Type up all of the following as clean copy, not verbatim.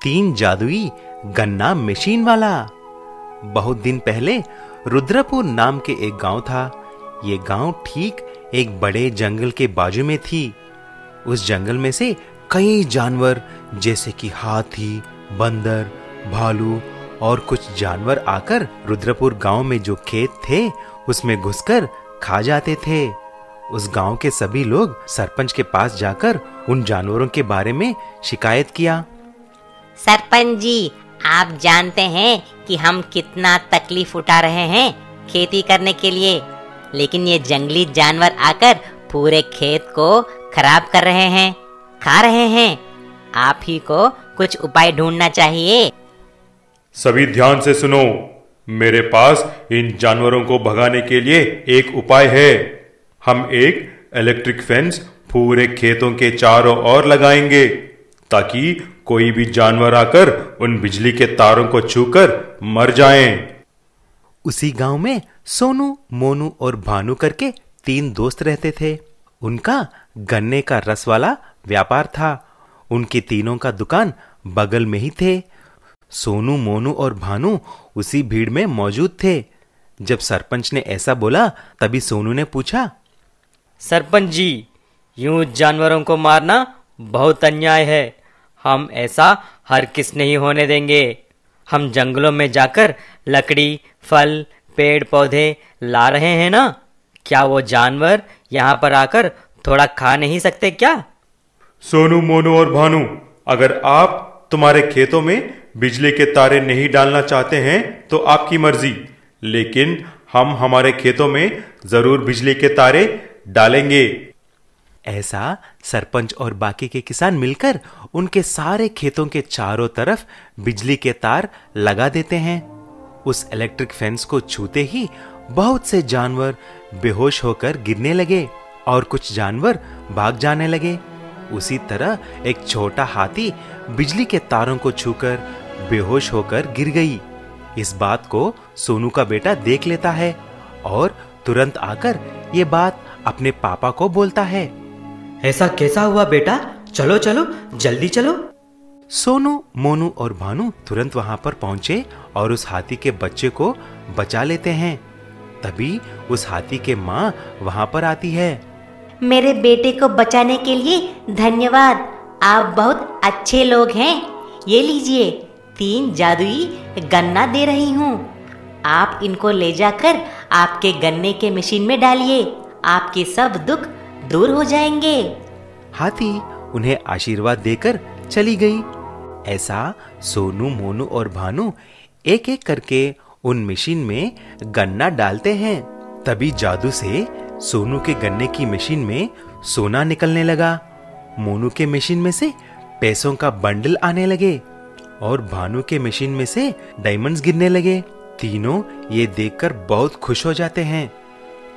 3 जादुई गन्ना मशीन वाला। बहुत दिन पहले रुद्रपुर नाम के एक गांव था। ये गांव ठीक एक बड़े जंगल के बाजू में थी। उस जंगल में से कई जानवर जैसे कि हाथी, बंदर, भालू और कुछ जानवर आकर रुद्रपुर गांव में जो खेत थे उसमें घुसकर खा जाते थे। उस गांव के सभी लोग सरपंच के पास जाकर उन जानवरों के बारे में शिकायत किया। सरपंच जी, आप जानते हैं कि हम कितना तकलीफ उठा रहे हैं खेती करने के लिए, लेकिन ये जंगली जानवर आकर पूरे खेत को खराब कर रहे हैं, खा रहे हैं। आप ही को कुछ उपाय ढूंढना चाहिए। सभी ध्यान से सुनो, मेरे पास इन जानवरों को भगाने के लिए एक उपाय है। हम एक इलेक्ट्रिक फेंस पूरे खेतों के चारों ओर लगाएंगे ताकि कोई भी जानवर आकर उन बिजली के तारों को छूकर मर जाएं। उसी गांव में सोनू, मोनू और भानु करके 3 दोस्त रहते थे। उनका गन्ने का रस वाला व्यापार था। उनके तीनों का दुकान बगल में ही थे। सोनू, मोनू और भानु उसी भीड़ में मौजूद थे। जब सरपंच ने ऐसा बोला तभी सोनू ने पूछा, सरपंच जी, यूं जानवरों को मारना बहुत अन्याय है। हम ऐसा हर किस नहीं होने देंगे। हम जंगलों में जाकर लकड़ी, फल, पेड़ पौधे ला रहे हैं ना, क्या वो जानवर यहाँ पर आकर थोड़ा खा नहीं सकते क्या? सोनू, मोनू और भानु, अगर आप तुम्हारे खेतों में बिजली के तारे नहीं डालना चाहते हैं तो आपकी मर्जी, लेकिन हम हमारे खेतों में जरूर बिजली के तारे डालेंगे। ऐसा सरपंच और बाकी के किसान मिलकर उनके सारे खेतों के चारों तरफ बिजली के तार लगा देते हैं। उस इलेक्ट्रिक फेंस को छूते ही बहुत से जानवर बेहोश होकर गिरने लगे और कुछ जानवर भाग जाने लगे। उसी तरह एक छोटा हाथी बिजली के तारों को छूकर बेहोश होकर गिर गई। इस बात को सोनू का बेटा देख लेता है और तुरंत आकर ये बात अपने पापा को बोलता है। ऐसा कैसा हुआ बेटा? चलो चलो, जल्दी चलो। सोनू, मोनू और भानु तुरंत वहां पर पहुंचे और उस हाथी के बच्चे को बचा लेते हैं। तभी उस हाथी के माँ वहां पर आती है। मेरे बेटे को बचाने के लिए धन्यवाद। आप बहुत अच्छे लोग हैं। ये लीजिए, 3 जादुई गन्ना दे रही हूँ। आप इनको ले जाकर आपके गन्ने के मशीन में डालिए। आपके सब दुख दूर हो जाएंगे। हाथी उन्हें आशीर्वाद देकर चली गई। ऐसा सोनू, मोनू और भानु एक एक करके उन मशीन में गन्ना डालते हैं। तभी जादू से सोनू के गन्ने की मशीन में सोना निकलने लगा। मोनू के मशीन में से पैसों का बंडल आने लगे और भानु के मशीन में से डायमंड्स गिरने लगे। तीनों ये देखकर बहुत खुश हो जाते हैं।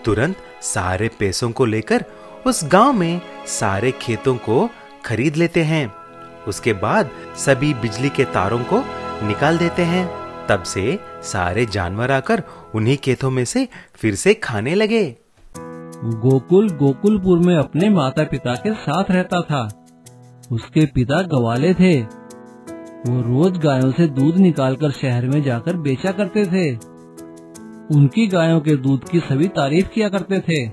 तुरंत सारे पैसों को लेकर उस गांव में सारे खेतों को खरीद लेते हैं। उसके बाद सभी बिजली के तारों को निकाल देते हैं। तब से सारे जानवर आकर उन्हीं खेतों में से फिर से खाने लगे। गोकुल गोकुलपुर में अपने माता पिता के साथ रहता था। उसके पिता गवाले थे। वो रोज गायों से दूध निकालकर शहर में जाकर बेचा करते थे। उनकी गायों के दूध की सभी तारीफ किया करते थे।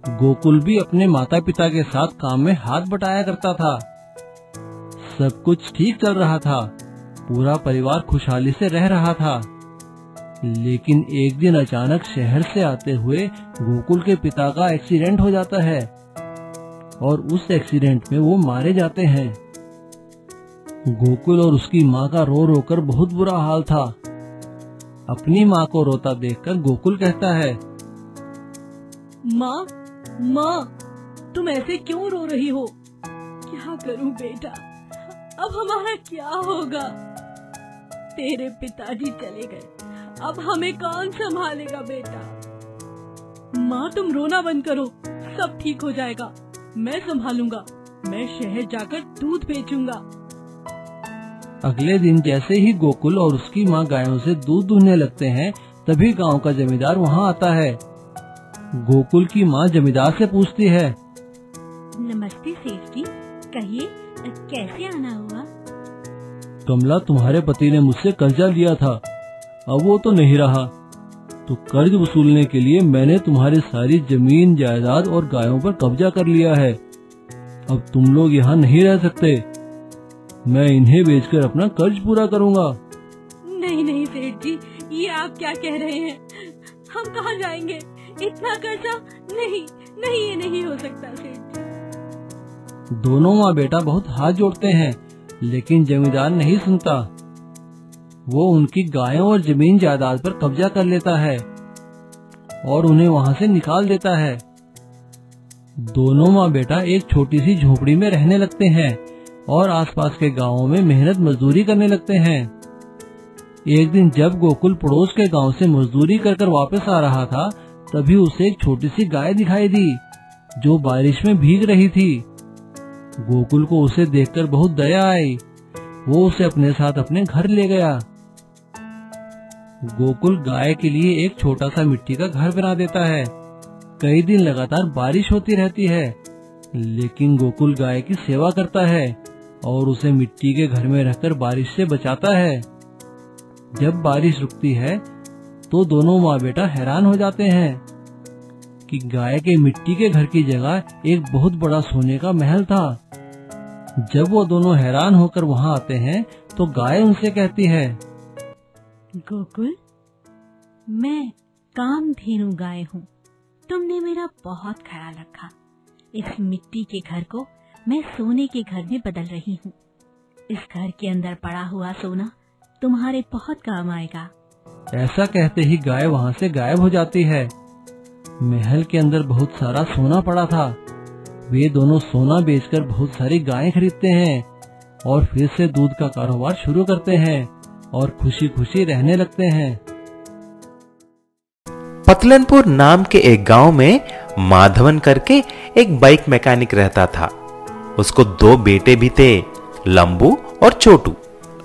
गोकुल भी अपने माता पिता के साथ काम में हाथ बटाया करता था। सब कुछ ठीक चल रहा था। पूरा परिवार खुशहाली से रह रहा था। लेकिन एक दिन अचानक शहर से आते हुए गोकुल के पिता का एक्सीडेंट हो जाता है और उस एक्सीडेंट में वो मारे जाते हैं। गोकुल और उसकी माँ का रो रो कर बहुत बुरा हाल था। अपनी माँ को रोता देखकर गोकुल कहता है, माँ, माँ, तुम ऐसे क्यों रो रही हो? क्या करूं बेटा, अब हमारा क्या होगा? तेरे पिताजी चले गए, अब हमें कौन संभालेगा बेटा? माँ, तुम रोना बंद करो, सब ठीक हो जाएगा। मैं संभालूंगा। मैं शहर जाकर दूध बेचूंगा। अगले दिन जैसे ही गोकुल और उसकी माँ गायों से दूध दूहने लगते हैं, तभी गांव का जमींदार वहाँ आता है। गोकुल की माँ जमींदार से पूछती है, नमस्ते सेठ जी, कहिए कैसे आना हुआ? कमला, तुम्हारे पति ने मुझसे कर्जा लिया था, अब वो तो नहीं रहा, तो कर्ज वसूलने के लिए मैंने तुम्हारी सारी जमीन जायदाद और गायों पर कब्जा कर लिया है। अब तुम लोग यहाँ नहीं रह सकते, मैं इन्हें बेचकर अपना कर्ज पूरा करूँगा। नहीं नहीं सेठ जी, ये आप क्या कह रहे हैं? हम कहाँ जाएंगे? इतना कर्जा नहीं नहीं, ये नहीं हो सकता सेठ जी। दोनों माँ बेटा बहुत हाथ जोड़ते हैं, लेकिन जमींदार नहीं सुनता। वो उनकी गायों और जमीन जायदाद पर कब्जा कर लेता है और उन्हें वहाँ से निकाल देता है। दोनों माँ बेटा एक छोटी सी झोपड़ी में रहने लगते हैं और आसपास के गांवों में मेहनत मजदूरी करने लगते हैं। एक दिन जब गोकुल पड़ोस के गांव से मजदूरी कर वापस आ रहा था, तभी उसे एक छोटी सी गाय दिखाई दी जो बारिश में भीग रही थी। गोकुल को उसे देखकर बहुत दया आई। वो उसे अपने साथ अपने घर ले गया। गोकुल गाय के लिए एक छोटा सा मिट्टी का घर बना देता है। कई दिन लगातार बारिश होती रहती है, लेकिन गोकुल गाय की सेवा करता है और उसे मिट्टी के घर में रहकर बारिश से बचाता है। जब बारिश रुकती है तो दोनों माँ बेटा हैरान हो जाते हैं कि गाय के मिट्टी के घर की जगह एक बहुत बड़ा सोने का महल था। जब वो दोनों हैरान होकर वहाँ आते हैं तो गाय उनसे कहती है, गोकुल, मैं कामधेनु गाय हूँ। तुमने मेरा बहुत ख्याल रखा। इस मिट्टी के घर को मैं सोने के घर में बदल रही हूँ। इस घर के अंदर पड़ा हुआ सोना तुम्हारे बहुत काम आएगा। ऐसा कहते ही गाय वहाँ से गायब हो जाती है। महल के अंदर बहुत सारा सोना पड़ा था। वे दोनों सोना बेचकर बहुत सारी गायें खरीदते हैं और फिर से दूध का कारोबार शुरू करते हैं और खुशी खुशी रहने लगते हैं। पतलनपुर नाम के एक गांव में माधवन करके एक बाइक मैकेनिक रहता था। उसको 2 बेटे भी थे, लंबू और छोटू।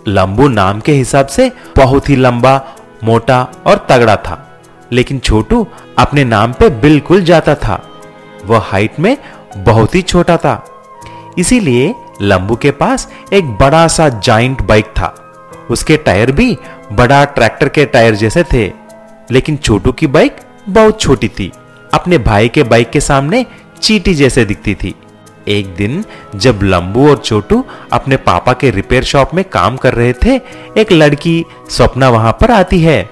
लंबू नाम के हिसाब से बहुत ही लंबा, मोटा और तगड़ा था, लेकिन छोटू अपने नाम पे बिल्कुल जाता था। वह हाइट में बहुत ही छोटा था, इसीलिए लंबू के पास एक बड़ा सा जाइंट बाइक था। उसके टायर भी बड़ा ट्रैक्टर के टायर जैसे थे, लेकिन छोटू की बाइक बहुत छोटी थी, अपने भाई के बाइक के सामने चींटी जैसे दिखती थी। एक दिन जब लंबू और छोटू अपने पापा के रिपेयर शॉप में काम कर रहे थे, एक लड़की स्वप्ना वहां पर आती है।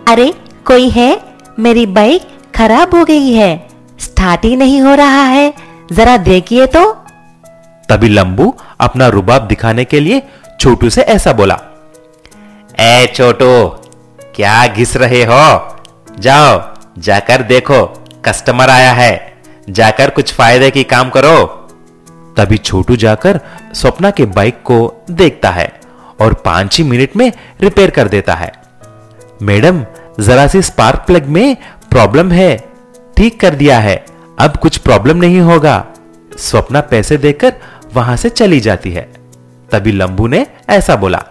अरे कोई है? मेरी बाइक खराब हो गई है, स्टार्ट ही नहीं हो रहा है, जरा देखिए तो। तभी लंबू अपना रुबाब दिखाने के लिए छोटू से ऐसा बोला, ए छोटू, क्या घिस रहे हो? जाओ जाकर देखो, कस्टमर आया है, जाकर कुछ फायदे की काम करो। तभी छोटू जाकर स्वप्ना के बाइक को देखता है और 5 ही मिनट में रिपेयर कर देता है। मैडम, जरा सी स्पार्क प्लग में प्रॉब्लम है, ठीक कर दिया है, अब कुछ प्रॉब्लम नहीं होगा। स्वप्ना पैसे देकर वहां से चली जाती है। तभी लंबू ने ऐसा बोला,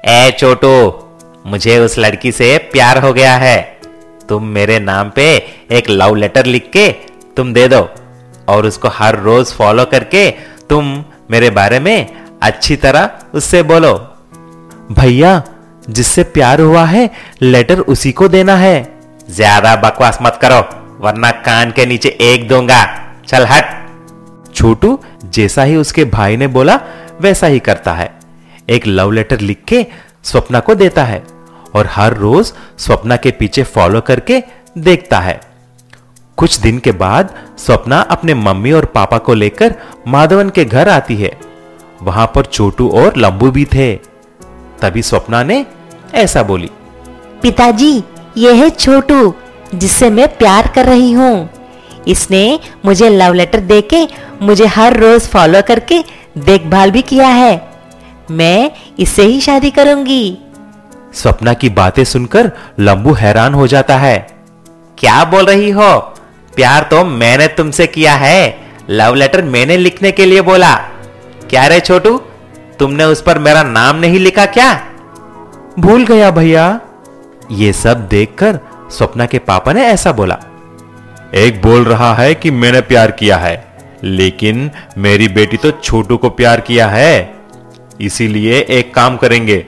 ए छोटू, मुझे उस लड़की से प्यार हो गया है। तुम मेरे नाम पे एक लव लेटर लिख के तुम दे दो और उसको हर रोज फॉलो करके तुम मेरे बारे में अच्छी तरह उससे बोलो। भैया, जिससे प्यार हुआ है लेटर उसी को देना है। ज्यादा बकवास मत करो वरना कान के नीचे एक दूंगा, चल हट। छोटू जैसा ही उसके भाई ने बोला वैसा ही करता है। एक लव लेटर लिख के स्वप्ना को देता है और हर रोज स्वप्ना के पीछे फॉलो करके देखता है। कुछ दिन के बाद स्वप्ना अपने मम्मी और पापा को लेकर माधवन के घर आती है। वहां पर छोटू और लंबू भी थे। तभी स्वप्ना ने ऐसा बोली, पिताजी, ये है छोटू जिससे मैं प्यार कर रही हूँ। इसने मुझे लव लेटर देके मुझे हर रोज फॉलो करके देखभाल भी किया है। मैं इससे ही शादी करूंगी। स्वप्ना की बातें सुनकर लंबू हैरान हो जाता है। क्या बोल रही हो? प्यार तो मैंने तुमसे किया है, लव लेटर मैंने लिखने के लिए बोला। क्या रे छोटू, तुमने उस पर मेरा नाम नहीं लिखा क्या? भूल गया भैया। ये सब देखकर स्वप्ना के पापा ने ऐसा बोला, एक बोल रहा है कि मैंने प्यार किया है, लेकिन मेरी बेटी तो छोटू को प्यार किया है। इसीलिए एक काम करेंगे,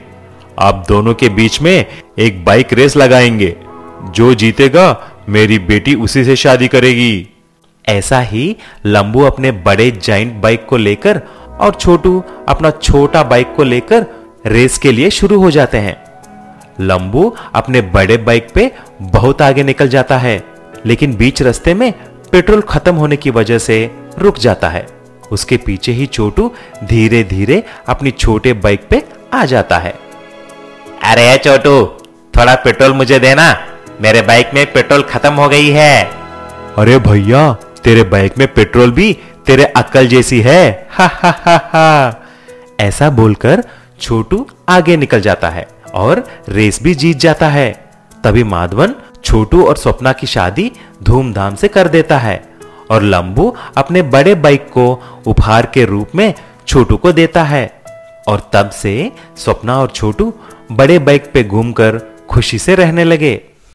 आप दोनों के बीच में एक बाइक रेस लगाएंगे। जो जीतेगा मेरी बेटी उसी से शादी करेगी। ऐसा ही लंबू अपने बड़े जाइंट बाइक को लेकर और छोटू अपना छोटा बाइक को लेकर रेस के लिए शुरू हो जाते हैं। लंबू अपने बड़े बाइक पे बहुत आगे निकल जाता है, लेकिन बीच रास्ते में पेट्रोल खत्म होने की वजह से रुक जाता है। उसके पीछे ही छोटू धीरे धीरे अपनी छोटे बाइक पे आ जाता है। अरे छोटू, थोड़ा पेट्रोल मुझे देना, मेरे बाइक में पेट्रोल खत्म हो गई है। अरे भैया, तेरे बाइक में पेट्रोल भी तेरे अक्ल जैसी है। हा हा हा हा। ऐसा बोलकर छोटू आगे निकल जाता है और रेस भी जीत जाता है। तभी माधवन छोटू और स्वप्ना की शादी धूमधाम से कर देता है और लंबू अपने बड़े बाइक को उपहार के रूप में छोटू को देता है। और तब से स्वप्ना और छोटू बड़े बाइक पे घूमकर खुशी से रहने लगे।